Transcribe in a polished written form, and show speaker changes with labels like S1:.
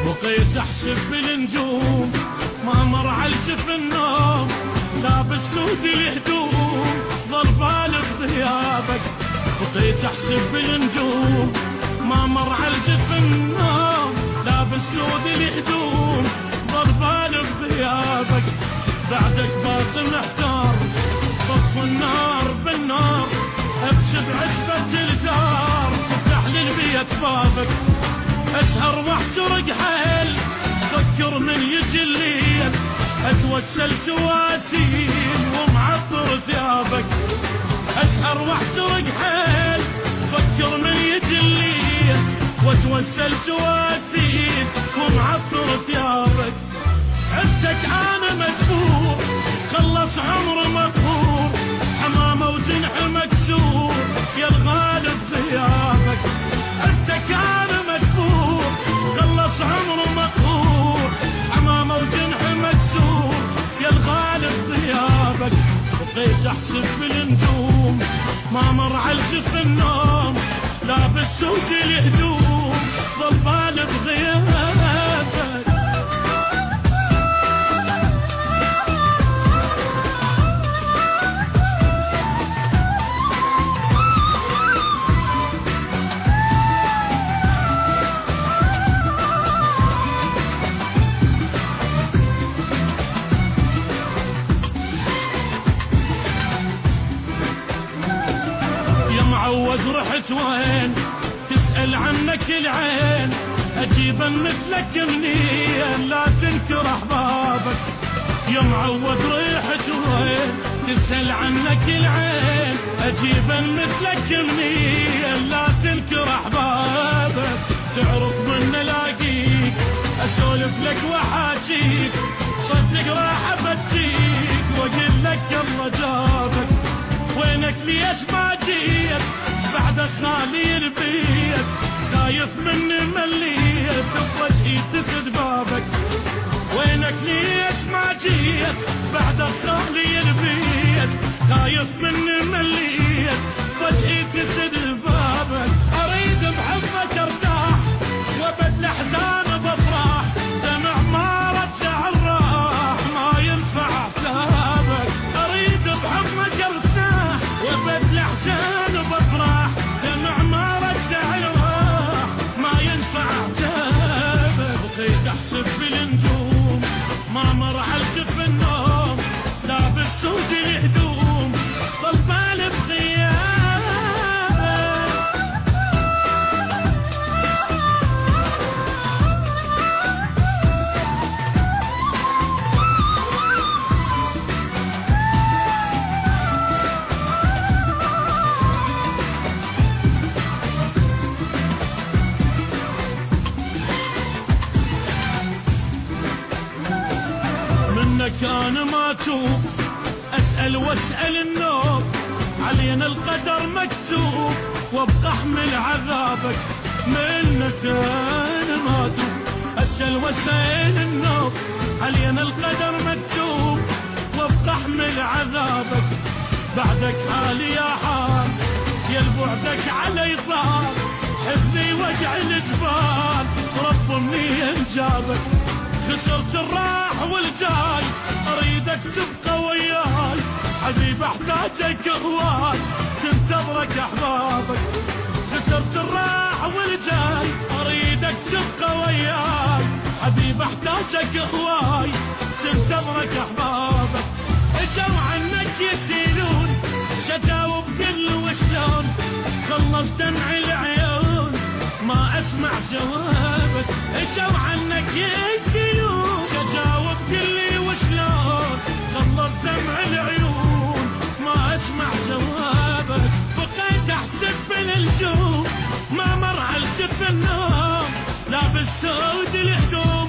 S1: بقيت احسب بالنجوم ما مر عالجف النوم، لابس سود الهدوم ظل بالغ غيابك. بقيت احسب بالنجوم ما مر عالجف النوم، لابس سود الهدوم ظل بالغ غيابك. بعدك باقي محتار طف النار بالنار، ابشر بعزبة الدار فتح للبيت بابك. اسهر واحترق حيل فكر من يجي الليل، اتوسل تواسيل ومعطر ثيابك. اسهر واحترق حيل فكر من يجي الليل، واتوسل تواسيل ومعطر ثيابك. عدتك انا مجبور خلص عمر مقهور، حمامه وجنح مكسور يا الغالب غيابك. عدتك انا مجبور خلص عمر مقهور، حمامه وجنح مكسور يا الغالب غيابك. بقيت احسب بالنجوم ما مر عالجف النوم، لابس سود الهدوم ظل بالغ غيابك. معود رحت وين تسأل عنك العين، أجيبا مثلك منين لا تنكر أحبابك. يا معود رحت وين تسأل عنك العين، أجيبا مثلك منين لا تنكر أحبابك. تعرف من الاقيك أسولف لك وحاجيك، صدق راح أبتيك وأقول لك الله جابك. وينك ليش ما جيت بعد خالي البيت، خايف مني مليت بوجهي تسد بابك. وينك ليش ما جيت بعد خالي البيت، خايف مني مليت بوجهي تسد بابك. اريد بحبك ارتاح وابد الاحزان بفرح، دمع ما رجع الراح ما ينفع عتابك. اريد بحبك ارتاح وابد الاحزان بفرح، دمع ما رجع الراح ما ينفع عتابك. بقيت احسب بالنجوم ما مر عالجف النوم، لابس سود الهدوم ظل بالي بغيابك. منك انا ما توب اسال واسال النوب، علينا القدر مكتوب وابقى احمل عذابك. منك انا ما توب اسال واسال النوب، علينا القدر مكتوب وابقى احمل عذابك. بعدك حالي يا حال يا بعدك علي طال، حزني وجع الجبال رب مني جابك. خسرت الراح والجاي اريدك تبقى وياي، حبيب احتاجك هواي تنتظرك احبابك. خسرت الراح والجاي اريدك تبقى وياي، حبيب احتاجك هواي تنتظرك احبابك. اجوا عنك يسيلون شجاوب قل وشلون، خلص دمع العيون ما اسمع جوابك. اجوا عنك يسيلون جاوب قلي وشلون، خلص دمع العيون ما اسمع جوابك. بقيت احسب بالنجوم ما مر عالجف النوم، لابس سود الهدوم